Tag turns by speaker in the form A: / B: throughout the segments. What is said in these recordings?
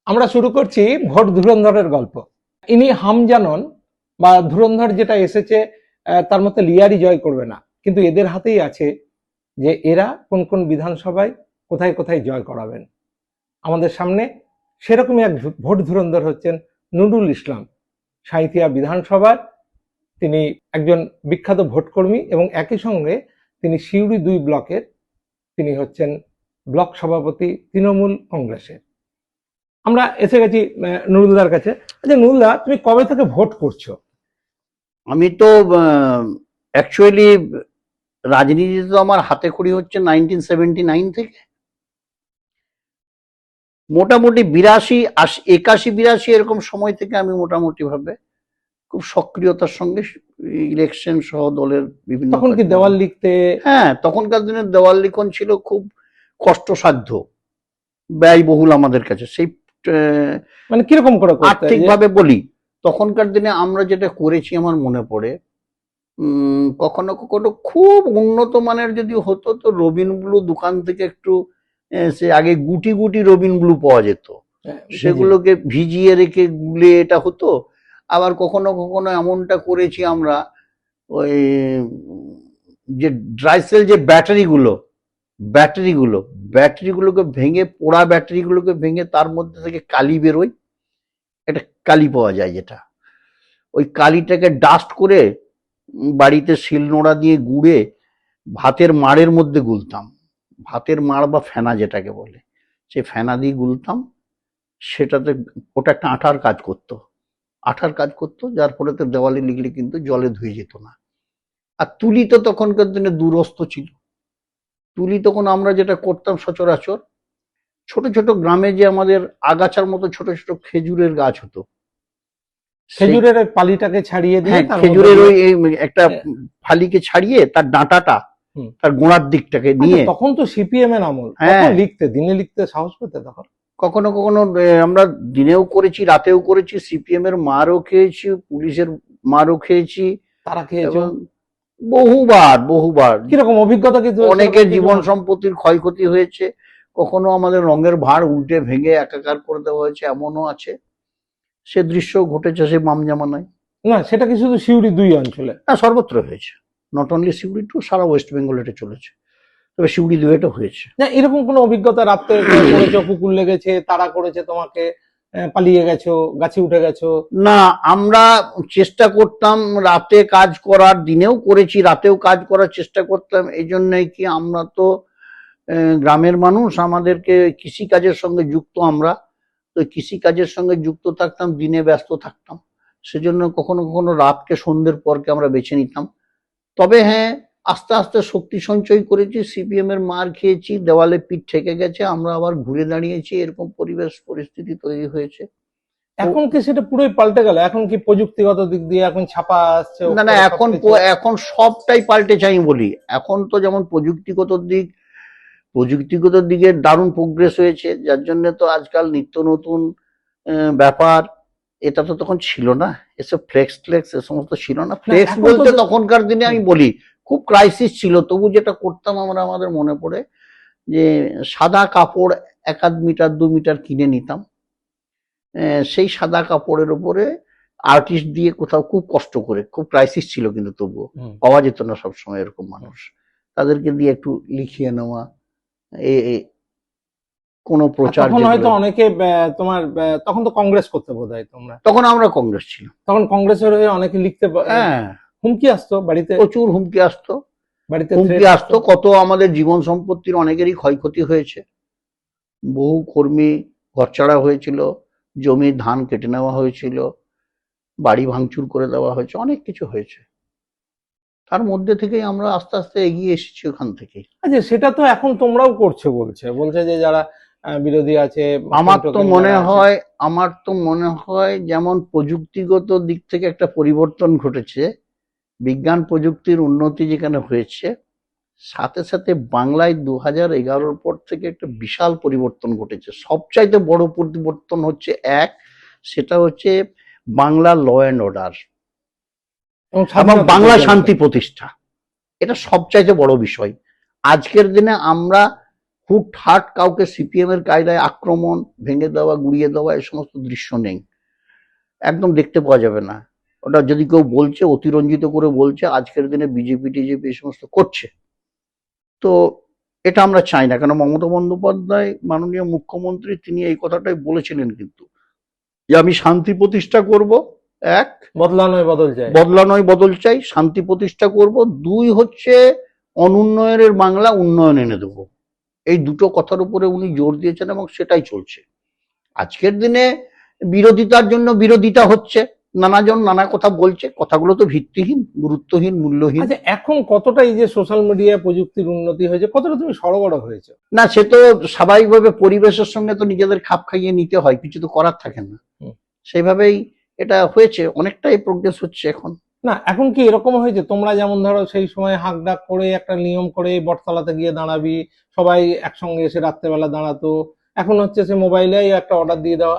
A: আমরা শুরু করছি ভোট ধুরন্ধরের গল্প। ইনি হামজানন বা ধুরন্ধর যেটা এসেছে, তার মতে লিয়ারই জয় করবে না, কিন্তু এদের হাতেই আছে যে এরা কোন কোন বিধানসভায় কোথায় কোথায় জয় করাবেন। আমাদের সামনে সেরকমই এক ভোট ধুরন্ধর হচ্ছেন নুরুল ইসলাম। সাঁইথিয়া বিধানসভার তিনি একজন বিখ্যাত ভোটকর্মী এবং একই সঙ্গে তিনি সিউড়ি 2 ব্লকের তিনি হচ্ছেন ব্লক সভাপতি তৃণমূল কংগ্রেসের। আমরা এসে গেছি নুরুলদার কাছে। আচ্ছা নুরুলদা, তুমি কবে থেকে ভোট করছো?
B: আমি তো অ্যাকচুয়ালি রাজনীতিতে তো আমার হাতে খড়ি হচ্ছে 1979 থেকে, মোটামুটি 81 82 এরকম সময় থেকে আমি মোটামুটি ভাবে খুব সক্রিয়তার সঙ্গে ইলেকশন সহ দলের বিভিন্ন
A: তখন কি দেওয়াল লিখতে?
B: হ্যাঁ, তখনকার দিনে দেওয়াল লিখন ছিল খুব কষ্টসাধ্য, ব্যয়বহুল আমাদের কাছে। সেই
A: মানে কিরকম করে
B: আর্থিক ভাবে বলি, তখনকার দিনে আমরা যেটা করেছি আমার মনে পড়ে, কখনো কখনো খুব উন্নত মানের যদি হতো তো রবিন ব্লু দোকান থেকে একটু সে আগে গুটি গুটি রবিন ব্লু পাওয়া যেত, সেগুলোকে ভিজিয়ে রেখে গুলে এটা হতো। আবার কখনো কখনো এমনটা করেছি আমরা, ওই যে ড্রাইসেল যে ব্যাটারিগুলোকে ভেঙে, পোড়া ব্যাটারিগুলোকে ভেঙে তার মধ্যে থেকে কালি বেরোয়, একটা কালি পাওয়া যায়, যেটা ওই কালিটাকে ডাস্ট করে বাড়িতে শিলনোড়া দিয়ে গুঁড়ে ভাতের মাড়ের মধ্যে গুলতাম। ভাতের মাড় বা ফেনা যেটাকে বলে, সেই ফেনা দিয়ে গুলতাম। সেটাতে ওটা একটা আঠার কাজ করতো, যার ফলে তো দেওয়ালে লিখলে কিন্তু জলে ধুয়ে যেত না। আর তুলি তো তখনকার দিনে দূরস্থ ছিল। তুলি তখন আমরা যেটা করতাম সচরাচর, ছোট ছোট গ্রামে যে আমাদের আগাছার মতো ছোট ছোট খেজুরের গাছ হতো,
A: খেজুরের পালিটাকে ছাড়িয়ে দিয়ে,
B: খেজুরের ওই একটা ফালিকে ছাড়িয়ে তার ডাঁটাটা, তার গোড়ার দিকটাকে নিয়ে,
A: তখন তো সিপিএম এর আমল, লিখতে দিনে লিখতে সাহস পেতে তখন।
B: কখনো কখনো আমরা দিনেও করেছি, রাতেও করেছি, সিপিএম এর মারও খেয়েছি, পুলিশের মারও খেয়েছি,
A: তারা খেয়েছে
B: বহুবার।
A: কিরকম অভিজ্ঞতা? কিন্তু
B: অনেকের জীবন সম্পত্তির ক্ষয়ক্ষতি হয়েছে, কখনো আমাদের রঙের ভাড় উল্টে ভেঙে একাকার করে দেওয়া হয়েছে, এমনও আছে। সে দৃশ্য ঘটেছে সে মামজামানায়।
A: না, সেটা কি শুধু সিউড়ি 2 অঞ্চলে?
B: না, সর্বত্র হয়েছে, নট অনলি সিউড়ি 2, সারা ওয়েস্ট বেঙ্গল এটা চলেছে, তবে সিউড়ি 2 এটা হয়েছে।
A: না, এরকম কোনো অভিজ্ঞতা রাতে করেছো, কুকুর লেগেছে, তারা করেছে তোমাকে, পালিয়ে গেছো, গাছে উঠে গেছো?
B: না, আমরা চেষ্টা করতাম রাতে কাজ করার, দিনেও করেছি, রাতেও কাজ করার চেষ্টা করতাম। এই জন্যই কি আমরা তো গ্রামের মানুষ, আমাদেরকে কৃষিকাজের সঙ্গে যুক্ত, আমরা তো কৃষিকাজের সঙ্গে যুক্ত থাকতাম, দিনে ব্যস্ত থাকতাম, সেজন্য কখনো কখনো রাতকে সন্ধ্যের পরকে আমরা বেছে নিতাম। তবে হ্যাঁ, আস্তে আস্তে শক্তি সঞ্চয় করেছি, সিপিএম এর মার খেয়েছি, দেওয়ালে পিঠ ঠেকে গেছে, আমরা আবার ঘুরে দাঁড়িয়েছি, এরকম পরিবেশ পরিস্থিতি তৈরি হয়েছে।
A: এখন কি সেটা পুরোই পাল্টে গেল? এখন কি প্রযুক্তিগত দিক দিয়ে এখন ছাপা আসছে?
B: না, এখন সবটাই পাল্টেছে আমি বলি। এখন তো যেমন প্রযুক্তিগত দিকে দারুণ প্রোগ্রেস হয়েছে, যার জন্য তো আজকাল নিত্য নতুন ব্যাপার। এটা তো তখন ছিল না, এসব ফ্লেক্স এ সমস্ত ছিল না। ফ্লেক্স বলতে তখনকার দিনে আমি বলি খুব ক্রাইসিস ছিল, তবু যেটা করতাম আমরা, আমাদের মনে পড়ে যে সাদা কাপড় 1 মিটার 2 মিটার কিনে নিতাম, সেই সাদা কাপড়ের উপরে আর্টিস্ট দিয়ে কোথাও খুব কষ্ট করে, খুব ক্রাইসিস ছিল কিন্তু তবুও পাওয়া যেত না সবসময় এরকম মানুষ, তাদেরকে দিয়ে একটু লিখিয়ে নেওয়া, কোন প্রচার।
A: তখন হয়তো অনেকে তোমার তখন তো কংগ্রেস করতে বোধহয় তোমরা,
B: তখন আমরা কংগ্রেস ছিল,
A: তখন কংগ্রেসের হয়ে অনেকে লিখতে, হুমকি আসতো বাড়িতে,
B: প্রচুর হুমকি আসতো, কত আমাদের জীবন সম্পত্তির অনেকেরই ক্ষয়ক্ষতি হয়েছে, বহু কর্মী ঘরছাড়া হয়েছিল, জমি ধান কেটে নেওয়া হয়েছিল, বাড়ি ভাঙচুর করে দেওয়া হয়েছে, অনেক কিছু হয়েছে। তার মধ্যে থেকেই আমরা আস্তে আস্তে এগিয়ে এসেছি ওখান থেকে।
A: আচ্ছা, সেটা তো এখন তোমরাও করছো বলছে যে যারা বিরোধী আছে।
B: আমার তো মনে হয় যেমন প্রযুক্তিগত দিক থেকে একটা পরিবর্তন ঘটেছে, বিজ্ঞান প্রযুক্তির উন্নতি যেখানে হয়েছে, সাথে সাথে বাংলায় 2011 পর থেকে একটা বিশাল পরিবর্তন ঘটেছে। সবচাইতে বড় পরিবর্তন হচ্ছে সেটা হচ্ছে বাংলা ল অ্যান্ড অর্ডার এবং বাংলা শান্তি প্রতিষ্ঠা। এটা সবচাইতে বড় বিষয়। আজকের দিনে আমরা হুটহাট কাউকে সিপিএম এর কায়দায় আক্রমণ, ভেঙে দেওয়া, গুড়িয়ে দেওয়া এই সমস্ত দৃশ্য নেই, একদম দেখতে পাওয়া যাবে না। ওটা যদি কেউ বলছে, অতিরঞ্জিত করে বলছে আজকের দিনে বিজেপি টিজেপি এই সমস্ত করছে, তো এটা আমরা চাই না। কেন মমতা বন্দ্যোপাধ্যায় মাননীয় মুখ্যমন্ত্রী তিনি এই কথাটাই বলেছিলেন কিন্তু, যে আমি শান্তি প্রতিষ্ঠা করব, এক,
A: বদলা নয় বদল চাই।
B: বদলা নয় বদল চাই, শান্তি প্রতিষ্ঠা করব, দুই হচ্ছে অনুন্নয়নের বাংলা উন্নয়ন এনে দেবো। এই দুটো কথার উপরে উনি জোর দিয়েছেন এবং সেটাই চলছে। আজকের দিনে বিরোধিতার জন্য বিরোধিতা হচ্ছে, নানাজন নানা কথা বলছে, কথাগুলো তো ভিত্তিহীন, গুরুত্বহীন, মূল্যহীন।
A: আচ্ছা, এখন কতটা এই যে সোশ্যাল মিডিয়া প্রযুক্তির উন্নতি হয়েছে, কতটা তুমি সড়গড় হয়েছে?
B: না, সে তো স্বাভাবিকভাবে পরিবেশের সঙ্গে তো নিজেদের খাপ খাইয়ে নিতে হয়, কিছু তো করার থাকে না। সেইভাবেই এটা হয়েছে, অনেকটাই প্রোগ্রেস হচ্ছে এখন।
A: না, এখন কি এরকম হয়েছে, তোমরা যেমন ধরো সেই সময় হাঁক ডাক করে একটা নিয়ম করে বটতলাতে গিয়ে দাঁড়াবি, সবাই একসঙ্গে এসে রাত্রেবেলা দাঁড়াতো, এখন হচ্ছে সে মোবাইলে একটা অর্ডার দিয়ে দেওয়া।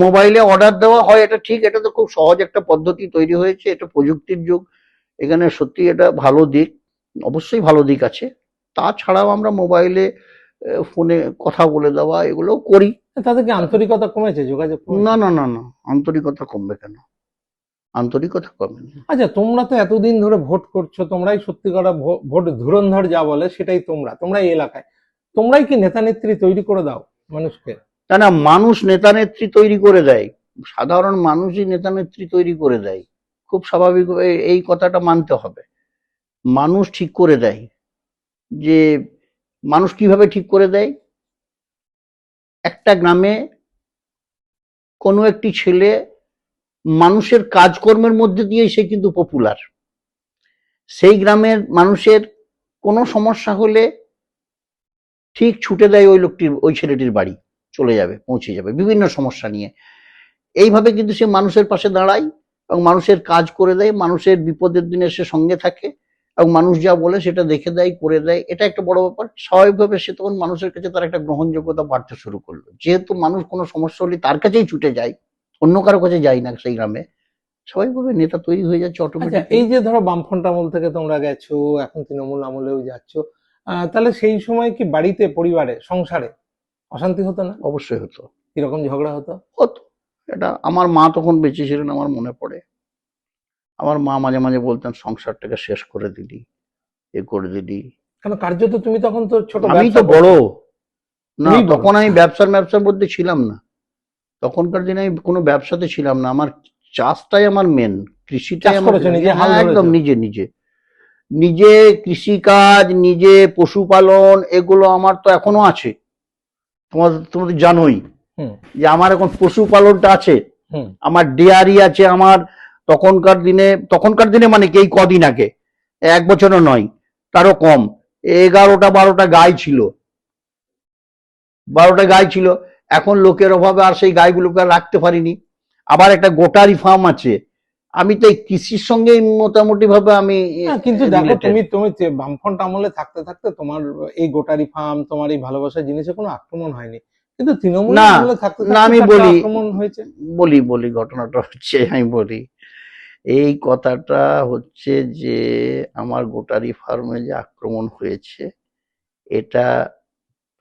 B: মোবাইলে অর্ডার দেওয়া হয়, এটা ঠিক, এটা তো খুব সহজ একটা পদ্ধতি তৈরি হয়েছে, এটা প্রযুক্তির যুগ, এখানে সত্যি এটা ভালো দিক, অবশ্যই ভালো দিক আছে। তাছাড়াও আমরা মোবাইলে ফোনে কথা বলে দেওয়া এগুলো করি।
A: তাতে কি আন্তরিকতা কমেছে, যোগাযোগ কমেছে?
B: না না না না, আন্তরিকতা কমবে কেন, আন্তরিকতা কমে না।
A: আচ্ছা, তোমরা তো এতদিন ধরে ভোট করছো, তোমরাই সত্যিকার ভোট ধুরন্ধর যা বলে সেটাই তোমরাই এলাকায়, তোমরাই কি নেতা নেত্রী তৈরি করে দাও মানুষকে?
B: তা না, মানুষ নেতা নেত্রী তৈরি করে দেয়, সাধারণ মানুষই নেতা নেত্রী তৈরি করে দেয়, খুব স্বাভাবিক, এই কথাটা মানতে হবে। মানুষ ঠিক করে দেয়, যে মানুষ কিভাবে ঠিক করে দেয়, একটা গ্রামে কোনো একটি ছেলে মানুষের কাজকর্মের মধ্যে দিয়ে সে কিন্তু পপুলার, সেই গ্রামের মানুষের কোনো সমস্যা হলে ঠিক ছুটে দেয় ওই লোকটির, ওই ছেলেটির বাড়ি চলে যাবে, পৌঁছে যাবে বিভিন্ন সমস্যা নিয়ে। এইভাবে কিন্তু সে মানুষের পাশে দাঁড়ায় এবং মানুষের কাজ করে দেয়, মানুষের বিপদের দিনে সে সঙ্গে থাকে এবং মানুষ যা বলে সেটা দেখে দেয়, করে দেয়, এটা একটা বড় ব্যাপার। স্বাভাবিকভাবে সে তখন মানুষের কাছে তার একটা গ্রহণযোগ্যতা বাড়তে শুরু করলো, যেহেতু মানুষ কোনো সমস্যা হলে তার কাছেই ছুটে যায়, অন্য কারো কাছে যায় না, সেই গ্রামে স্বাভাবিকভাবে নেতা তৈরি হয়ে যাচ্ছে
A: আচ্ছা,
B: অটোমেটিক।
A: এই যে ধরো বামফ্রন্ট আমল থেকে তোমরা গেছো, এখন তৃণমূল আমলেও যাচ্ছ, তাহলে সেই সময় কি বাড়িতে, পরিবারে, সংসারে অশান্তি হতো না?
B: অবশ্যই হতো,
A: কিরকম ঝগড়া হতো?
B: হতো। এটা আমার মা তখন বেঁচে ছিলেন, আমার মনে পড়ে, আমার মা মাঝে মাঝে বলতেন সংসারটাকে শেষ করে দিলি, এ করে দিলি।
A: কারণ কার্যত তুমি তখন তো ছোট,
B: আমি তো বড় না,
A: তুমিই বড়।
B: তখন আমি ব্যবসার মধ্যে ছিলাম না, তখনকার দিনে আমি কোনো ব্যবসাতে ছিলাম না, আমার চাষটাই আমার মেন, কৃষিটাই
A: চাষ
B: আমার,
A: করেছো, নিজে হাল
B: হ্যাঁ, একদম
A: ধরেছো?
B: নিজে নিজে নিজে কৃষিকাজ, নিজে পশুপালন, এগুলো আমার তো এখনো আছে। তোমাদের জানোই
A: হুম
B: যে আমার এখন পশুপালনটা আছে,
A: হুম।
B: আমার ডেয়ারি আছে আমার। তখনকার দিনে মানে কি, এই কদিন আগে, এক বছরও নয়, তারও কম, 11-12টা গাই ছিল, 12টা গাই ছিল। এখন লোকের অভাবে আর সেই গাইগুলোকে রাখতে পারিনি। আবার একটা গোটারি ফার্ম আছে। আমি তো এই কৃষির সঙ্গে মোটামুটি ভাবে আমি
A: কিন্তু দেখো,
B: related।
A: তুমি বামফ্রন্ট আমলে থাকতে থাকতে তোমার এই গোটারি ফার্ম, তোমার এই ভালোবাসার জিনিসে কোনো আক্রমণ হয়নি, কিন্তু তৃণমূল
B: না
A: আমলে থাকতে
B: না,
A: থাকতে
B: আমি
A: তার
B: বলি
A: আক্রমণ হয়েছে।
B: বলি ঘটনাটা হচ্ছে, আমি বলি, এই কথাটা হচ্ছে যে আমার গোটারি ফার্মে যে আক্রমণ হয়েছে, এটা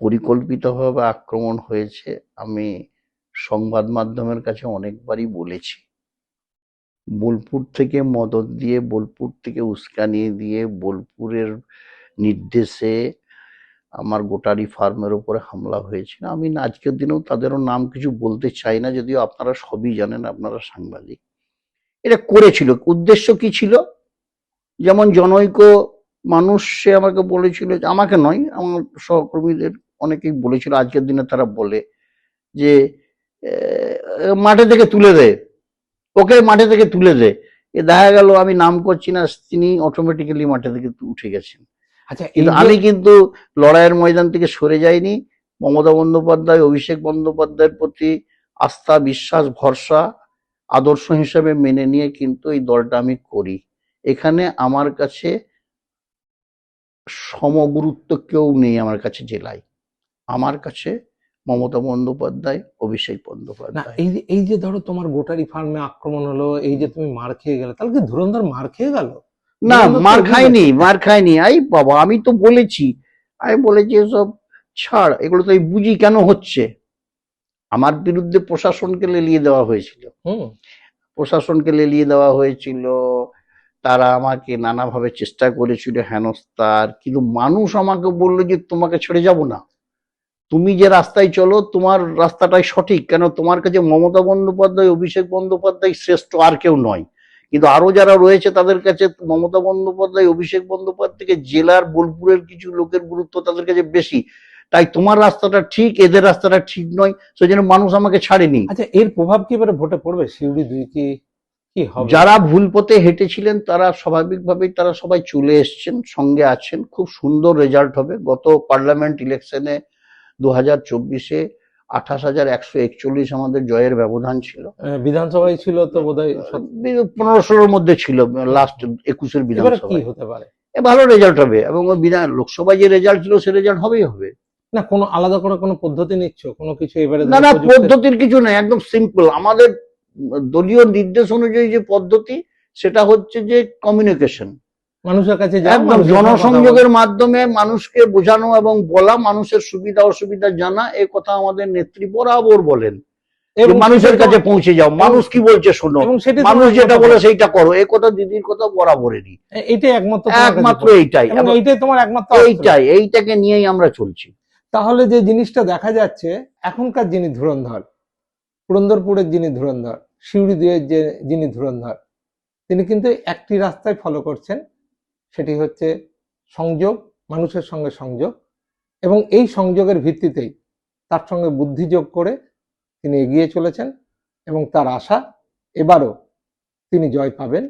B: পরিকল্পিতভাবে আক্রমণ হয়েছে। আমি সংবাদ মাধ্যমের কাছে অনেকবারই বলেছি, বোলপুর থেকে মদদ দিয়ে, বোলপুর থেকে উস্কানি দিয়ে, বোলপুরের নির্দেশে আমার গোটারি ফার্মের উপরে হামলা হয়েছিল। আমি আজকের দিনেও তাদেরও নাম কিছু বলতে চাই না, যদিও আপনারা সবই জানেন, আপনারা সাংবাদিক। এটা করেছিল, উদ্দেশ্য কি ছিল, যেমন জনৈক মানুষ সে আমাকে বলেছিল, আমাকে নয়, আমার সহকর্মীদের অনেকেই বলেছিল, আজকের দিনে তারা বলে যে মাঠে থেকে তুলে দে, ওকে মাঠে থেকে তুলে দে। এ দেখা গেল, আমি নাম করছি না, তিনি অটোমেটিক্যালি মাঠে থেকে উঠে গেছেন।
A: আচ্ছা,
B: কিন্তু আমি কিন্তু লড়াইয়ের ময়দান থেকে সরে যাইনি। মমতা বন্দ্যোপাধ্যায়, অভিষেক বন্দ্যোপাধ্যায়ের প্রতি আস্থা, বিশ্বাস, ভরসা, আদর্শ হিসেবে মেনে নিয়ে কিন্তু এই দলটা আমি করি। এখানে আমার কাছে সমগুরুত্ব কেউ নেই, আমার কাছে জেলায় আমার কাছে মমতা বন্দ্যোপাধ্যায়, অভিষেক
A: না,
B: বন্দ্যোপাধ্যায়।
A: এই যে ধরো তোমার গোটারি ফার্মে আক্রমণ হলো, এই যে তুমি মার খেয়ে গেলে, তাহলে কি ধুরন্ধর মার খেয়ে গেল?
B: না,
A: ধুরন্ধর তো
B: মার
A: অভিযোগ।
B: খাইনি। আই বাবা, আমি তো বলেছি, এসব ছাড়, এগুলো তো আমি বুঝি কেন হচ্ছে। আমার বিরুদ্ধে প্রশাসনকে লেলিয়ে দেওয়া হয়েছিল,
A: হুম।
B: প্রশাসনকে লেলিয়ে দেওয়া হয়েছিল, তারা আমাকে নানাভাবে চেষ্টা করেছিল হেনস্থার, কিন্তু মানুষ আমাকে বললো যে তোমাকে ছেড়ে যাব না, তুমি যে রাস্তায় চলো তোমার রাস্তাটাই সঠিক, কেন তোমার কাছে মমতা বন্দ্যোপাধ্যায় অভিষেক বন্দ্যোপাধ্যায় শ্রেষ্ঠ আর কেউ নয়, কিন্তু আরো যারা রয়েছে তাদের কাছে মমতা বন্দ্যোপাধ্যায় অভিষেক বন্দ্যোপাধ্যায় থেকে জেলার বোলপুরের কিছু লোকের গুরুত্ব তাদের কাছে বেশি, তাই তোমার রাস্তাটা ঠিক, এদের রাস্তাটা ঠিক নয়, সেই জন্য মানুষ আমাকে ছাড়েনি।
A: আচ্ছা, এর প্রভাব কি এবারে ভোটে পড়বে? সিউড়ি 2 কি কি হবে?
B: যারা ভুল পথে হেঁটেছিলেন তারা স্বাভাবিকভাবেই তারা সবাই চলে এসছেন, সঙ্গে আছেন, খুব সুন্দর রেজাল্ট হবে। গত পার্লামেন্ট ইলেকশনে 2024-এ 28,141 আমাদের জয়ের ব্যবধান ছিল।
A: বিধানসভায় ছিল তো বোধহয়
B: 15-16 মধ্যে ছিল লাস্ট 21-এর
A: এবারে কি
B: বিধানসভায়।
A: হতে পারে?
B: ভালো রেজাল্ট হবে, এবং ওই লোকসভায় যে রেজাল্ট ছিল সে রেজাল্ট হবেই হবে।
A: না, কোনো আলাদা করে কোনো পদ্ধতি নিচ্ছ, কোনো কিছু এবারে
B: না না,
A: প্রযুক্তি-
B: পদ্ধতির কিছু নেই, একদম সিম্পল। আমাদের দলীয় নির্দেশ অনুযায়ী যে পদ্ধতি সেটা হচ্ছে যে কমিউনিকেশন,
A: মানুষের কাছে যাও,
B: একদম
A: মানুষের সঙ্গে কথা বলো।
B: জনসংযোগের মাধ্যমে মানুষকে বোঝানো এবং বলা, মানুষের সুবিধা অসুবিধা জানা, এ কথা আমাদের নেত্রী বরাবর বলেন যে
A: এবং
B: মানুষের
A: সেটা
B: কাছে পৌঁছে যাও, মানুষ কি বলছে শোনো,
A: এবং সেটাই
B: মানুষ
A: তোমার
B: যেটা
A: কথা
B: বলে
A: বলো।
B: সেইটা করো, এ কথা দিদির কথা বরাবরেরই,
A: এইটাই একমাত্র তোমার কাছে
B: একমাত্র
A: পড়ে।
B: এইটাই,
A: এবং এইটাই তোমার একমাত্র অস্ত্র।
B: এইটাকে নিয়েই আমরা চলছি।
A: তাহলে যে জিনিসটা দেখা যাচ্ছে, এখনকার যিনি ধুরন্ধর, পুরন্দরপুরের যিনি ধুরন্ধর, সিউড়ি 2-এর যে যিনি ধুরন্ধর, তিনি কিন্তু একটি রাস্তায় ফলো করছেন, সেটি হচ্ছে সংযোগ, মানুষের সঙ্গে সংযোগ, এবং এই সংযোগের ভিত্তিতেই তার সঙ্গে বুদ্ধি যোগ করে তিনি এগিয়ে চলেছেন, এবং তার আশা এবারও তিনি জয় পাবেন।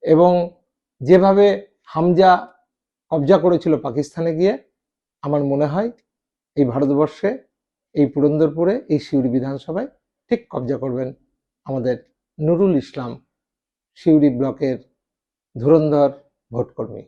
A: এবং যেভাবে হামজা কবজা করেছিল পাকিস্তানে গিয়ে, আমার মনে হয় এই ভারতবর্ষে, এই পুরন্দরপুরে, এই সিউড়ি বিধানসভায় ঠিক কবজা করবেন আমাদের নুরুল ইসলাম, সিউড়ি ব্লকের ধুরন্ধর ভোটকর্মী।